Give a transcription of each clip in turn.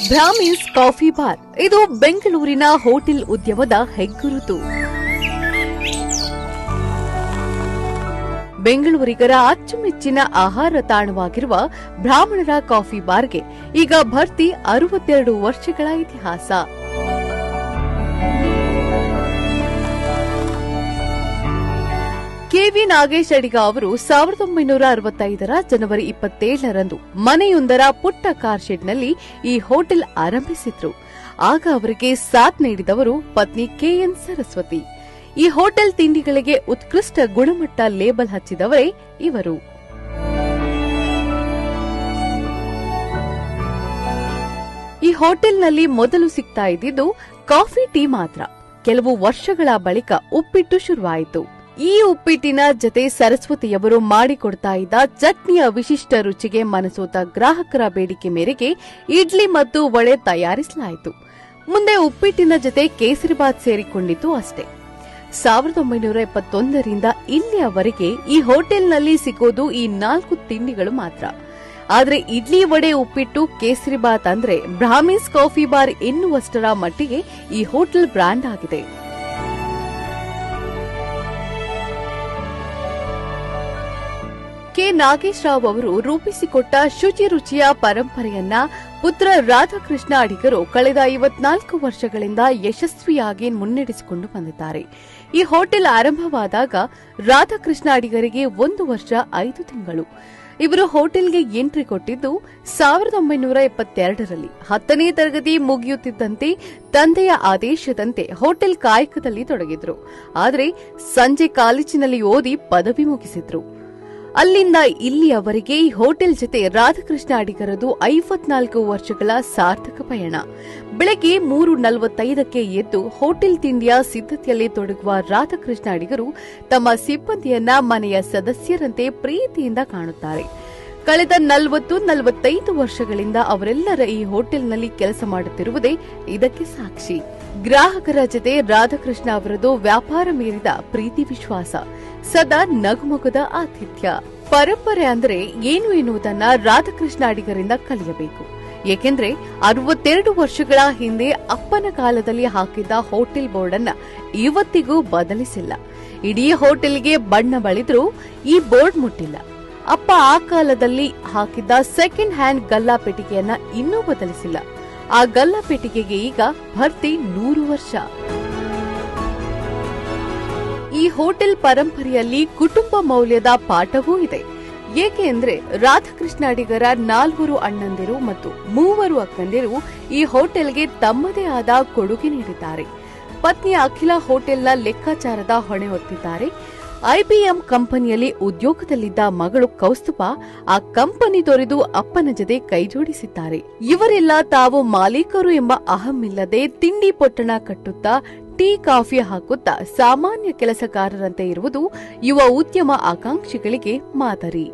Brahmins coffee bar ಇದು ಬೆಂಗಳೂರಿನ hotel ಉದ್ಯಮದ ಹೆಗ್ಗುರುತು. ಬೆಂಗಳೂರಿಗರ ಅಚ್ಚುಮೆಚ್ಚಿನ ಆಹಾರ ತಾಣವಾಗಿರುವ ಬ್ರಾಹ್ಮಣರ ಕಾಫಿ ಬಾರ್ಗೆ ಈಗ ಭರ್ತಿ 62 ವರ್ಷಗಳ ಇತಿಹಾಸ. ಕೆವಿ ನಾಗೇಶ್ ಅಡಿಗ ಅವರು 1965ರ ಜನವರಿ 27ರಂದು ಮನೆಯೊಂದರ ಪುಟ್ಟ ಕಾರ್ ಶೆಡ್ನಲ್ಲಿ ಈ ಹೋಟೆಲ್ ಆರಂಭಿಸಿದ್ರು. ಆಗ ಅವರಿಗೆ ಸಾಥ್ ನೀಡಿದವರು ಪತ್ನಿ ಕೆಎನ್ ಸರಸ್ವತಿ. ಈ ಹೋಟೆಲ್ ತಿಂಡಿಗಳಿಗೆ ಉತ್ಕೃಷ್ಟ ಗುಣಮಟ್ಟ ಲೇಬಲ್ ಹಚ್ಚಿದವರೇ ಇವರು. ಈ ಹೋಟೆಲ್ನಲ್ಲಿ ಮೊದಲು ಸಿಗ್ತಾ ಇದ್ದಿದ್ದು ಕಾಫಿ ಟೀ ಮಾತ್ರ. ಕೆಲವು ವರ್ಷಗಳ ಬಳಿಕ ಉಪ್ಪಿಟ್ಟು ಶುರುವಾಯಿತು. ಈ ಉಪ್ಪಿಟ್ಟಿನ ಜತೆ ಸರಸ್ವತಿಯವರು ಮಾಡಿಕೊಡ್ತಾ ಇದ್ದ ಚಟ್ನಿಯ ವಿಶಿಷ್ಟ ರುಚಿಗೆ ಮನಸೋತ ಗ್ರಾಹಕರ ಬೇಡಿಕೆ ಮೇರೆಗೆ ಇಡ್ಲಿ ಮತ್ತು ವಡೆ ತಯಾರಿಸಲಾಯಿತು. ಮುಂದೆ ಉಪ್ಪಿಟ್ಟಿನ ಜತೆ ಕೇಸರಿಬಾತ್ ಸೇರಿಕೊಂಡಿತು ಅಷ್ಟೇ. 1971ರಿಂದ ಇಲ್ಲಿಯವರೆಗೆ ಈ ಹೋಟೆಲ್ನಲ್ಲಿ ಸಿಗೋದು ಈ 4 ತಿಂಡಿಗಳು ಮಾತ್ರ. ಆದರೆ ಇಡ್ಲಿ, ವಡೆ, ಉಪ್ಪಿಟ್ಟು, ಕೇಸರಿಬಾತ್ ಅಂದ್ರೆ ಬ್ರಾಹ್ಮಿನ್ಸ್ ಕಾಫಿ ಬಾರ್ ಎನ್ನುವಷ್ಟರ ಮಟ್ಟಿಗೆ ಈ ಹೋಟೆಲ್ ಬ್ರ್ಯಾಂಡ್ ಆಗಿದೆ. ಕೆ ನಾಗೇಶ್ ರಾವ್ ಅವರು ರೂಪಿಸಿಕೊಟ್ಟ ಶುಚಿ ರುಚಿಯ ಪರಂಪರೆಯನ್ನ ಪುತ್ರ ರಾಧಾಕೃಷ್ಣ ಅಡಿಗರು ಕಳೆದ 54 ವರ್ಷಗಳಿಂದ ಯಶಸ್ವಿಯಾಗಿ ಮುನ್ನಡೆಸಿಕೊಂಡು ಬಂದಿದ್ದಾರೆ. ಈ ಹೋಟೆಲ್ ಆರಂಭವಾದಾಗ ರಾಧಾಕೃಷ್ಣ ಅಡಿಗರಿಗೆ 1 ವರ್ಷ 5 ತಿಂಗಳು. ಇವರು ಹೋಟೆಲ್ಗೆ ಎಂಟ್ರಿ ಕೊಟ್ಟಿದ್ದು 1972ರಲ್ಲಿ. 10ನೇ ತರಗತಿ ಮುಗಿಯುತ್ತಿದ್ದಂತೆ ತಂದೆಯ ಆದೇಶದಂತೆ ಹೋಟೆಲ್ ಕಾಯಕದಲ್ಲಿ ತೊಡಗಿದ್ರು. ಆದರೆ ಸಂಜೆ ಕಾಲೇಜಿನಲ್ಲಿ ಓದಿ ಪದವಿ ಮುಗಿಸಿದ್ರು. ಅಲ್ಲಿಂದ ಇಲ್ಲಿಯವರೆಗೆ ಈ ಹೋಟೆಲ್ ಜೊತೆ ರಾಧಾಕೃಷ್ಣ ಅಡಿಗರದು 54 ವರ್ಷಗಳ ಸಾರ್ಥಕ ಪಯಣ. ಬೆಳಗ್ಗೆ 3:45ಕ್ಕೆ ಎದ್ದು ಹೋಟೆಲ್ ತಿಂಡಿಯ ಸಿದ್ಧತೆಯಲ್ಲಿ ತೊಡಗುವ ರಾಧಾಕೃಷ್ಣ ಅಡಿಗರು ತಮ್ಮ ಸಿಬ್ಬಂದಿಯನ್ನ ಮನೆಯ ಸದಸ್ಯರಂತೆ ಪ್ರೀತಿಯಿಂದ ಕಾಣುತ್ತಾರೆ. ಕಳೆದ 40-45 ವರ್ಷಗಳಿಂದ ಅವರೆಲ್ಲರ ಈ ಹೋಟೆಲ್ನಲ್ಲಿ ಕೆಲಸ ಮಾಡುತ್ತಿರುವುದೇ ಇದಕ್ಕೆ ಸಾಕ್ಷಿ. ಗ್ರಾಹಕರ ಜೊತೆ ರಾಧಾಕೃಷ್ಣ ಅವರದು ವ್ಯಾಪಾರ ಮೀರಿದ ಪ್ರೀತಿ ವಿಶ್ವಾಸ, ಸದಾ ನಗುಮೊಗದ ಆತಿಥ್ಯ. ಪರಂಪರೆ ಅಂದ್ರೆ ಏನು ಎನ್ನುವುದನ್ನ ರಾಧಾಕೃಷ್ಣ ಅಡಿಗರಿಂದ ಕಲಿಯಬೇಕು. ಏಕೆಂದ್ರೆ 62 ವರ್ಷಗಳ ಹಿಂದೆ ಅಪ್ಪನ ಕಾಲದಲ್ಲಿ ಹಾಕಿದ್ದ ಹೋಟೆಲ್ ಬೋರ್ಡ್ ಅನ್ನ ಇವತ್ತಿಗೂ ಬದಲಿಸಿಲ್ಲ. ಇಡೀ ಹೋಟೆಲ್ಗೆ ಬಣ್ಣ ಬಳಿದ್ರೂ ಈ ಬೋರ್ಡ್ ಮುಟ್ಟಿಲ್ಲ. ಅಪ್ಪ ಆ ಕಾಲದಲ್ಲಿ ಹಾಕಿದ್ದ ಸೆಕೆಂಡ್ ಹ್ಯಾಂಡ್ ಗಲ್ಲಾ ಪೆಟ್ಟಿಗೆಯನ್ನ ಇನ್ನೂ ಬದಲಿಸಿಲ್ಲ. ಆ ಗಲ್ಲಾ ಪೆಟ್ಟಿಗೆಗೆ ಈಗ ಭರ್ತಿ 100 ವರ್ಷ. ಈ ಹೋಟೆಲ್ ಪರಂಪರೆಯಲ್ಲಿ ಕುಟುಂಬ ಮೌಲ್ಯದ ಪಾಠವೂ ಇದೆ. ಏಕೆಂದ್ರೆ ರಾಧಾಕೃಷ್ಣ ಅಡಿಗರ 4 ಅಣ್ಣಂದಿರು ಮತ್ತು 3 ಅಕ್ಕಂದಿರು ಈ ಹೋಟೆಲ್ಗೆ ತಮ್ಮದೇ ಆದ ಕೊಡುಗೆ ನೀಡಿದ್ದಾರೆ. ಪತ್ನಿ ಅಖಿಲ ಹೋಟೆಲ್ನ ಲೆಕ್ಕಾಚಾರದ ಹೊಣೆ ಹೊತ್ತಿದ್ದಾರೆ. ಐಬಿಎಂ ಕಂಪನಿಯಲ್ಲಿ ಉದ್ಯೋಗದಲ್ಲಿದ್ದ ಮಗಳು ಕೌಸ್ತುಭ ಆ ಕಂಪನಿ ತೊರೆದು ಅಪ್ಪನ ಜೊತೆ ಕೈಜೋಡಿಸಿದ್ದಾರೆ. ಇವರೆಲ್ಲ ತಾವು ಮಾಲೀಕರು ಎಂಬ ಅಹಮಿಲ್ಲದೆ ತಿಂಡಿ ಪೊಟ್ಟಣ ಕಟ್ಟುತ್ತಾ ಟೀ ಕಾಫಿ ಹಾಕುತ್ತಾ ಸಾಮಾನ್ಯ ಕೆಲಸಗಾರರಂತೆ ಇರುವುದು ಯುವ ಉದ್ಯಮ ಆಕಾಂಕ್ಷಿಗಳಿಗೆ ಮಾದರಿ.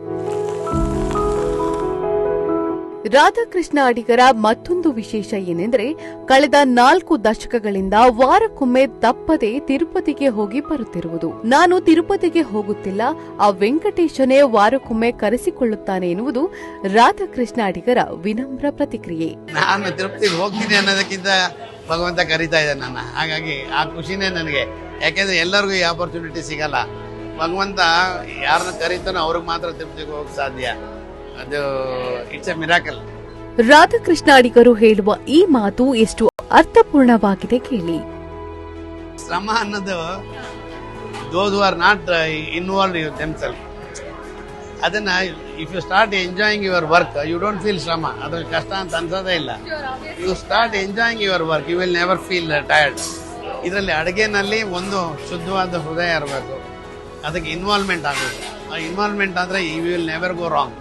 ರಾಧಾಕೃಷ್ಣ ಅಡಿಗರ ಮತ್ತೊಂದು ವಿಶೇಷ ಏನೆಂದರೆ ಕಳೆದ 4 ದಶಕಗಳಿಂದ ವಾರಕ್ಕೊಮ್ಮೆ ತಪ್ಪದೆ ತಿರುಪತಿಗೆ ಹೋಗಿ ಬರುತ್ತಿರುವುದು. ನಾನು ತಿರುಪತಿಗೆ ಹೋಗುತ್ತಿಲ್ಲ, ಆ ವೆಂಕಟೇಶನೇ ವಾರಕ್ಕೊಮ್ಮೆ ಕರೆಸಿಕೊಳ್ಳುತ್ತಾನೆ ಎನ್ನುವುದು ರಾಧಾಕೃಷ್ಣ ಅಡಿಗರ ವಿನಮ್ರ ಪ್ರತಿಕ್ರಿಯೆ. ನಾನು ತಿರುಪತಿಗೆ ಹೋಗ್ತೀನಿ ಅನ್ನೋದಕ್ಕಿಂತ ಭಗವಂತ ಕರೀತಾ ಇದ್ದಾನೆ ನನ್ನ. ಹಾಗಾಗಿ ಆ ಖುಷಿನೇ ನನಗೆ. ಯಾಕೆಂದ್ರೆ ಎಲ್ಲರಿಗೂ ಈ ಆಪರ್ಚುನಿಟಿ ಸಿಗಲ್ಲ. ಭಗವಂತ ಯಾರನ್ನ ಕರೀತಾನೋ ಅವ್ರಿಗೆ ಮಾತ್ರ ತಿರುಪತಿಗೆ ಹೋಗಕ್ಕೆ ಸಾಧ್ಯ. ಅದು ಇಟ್ಸ್ ಎ ಮಿರಾಕಲ್. ರಾಧಾಕೃಷ್ಣ ಅಡಿಗರು ಹೇಳುವ ಈ ಮಾತು ಎಷ್ಟು ಅರ್ಥಪೂರ್ಣವಾಗಿದೆ ಕೇಳಿ. ಶ್ರಮ ಅನ್ನೋದು those who are not involved in themselves, ಅದನ್ನ if you start enjoying your work you don't feel ಶ್ರಮ. ಅದ್ರ ಕಷ್ಟ ಅಂತ ಅನ್ಸೋದೇ ಇಲ್ಲ. You start enjoying your work you will never feel tired. ಇದರಲ್ಲಿ ಅಡುಗೆನಲ್ಲಿ ಒಂದು ಶುದ್ಧವಾದ ಹೃದಯ ಇರಬೇಕು. ಅದಕ್ಕೆ ಇನ್ವಾಲ್ವ್ಮೆಂಟ್ ಆಗಬೇಕು. ಆ ಇನ್ವಾಲ್ವ್ಮೆಂಟ್ ಆದರೆ you will never go wrong.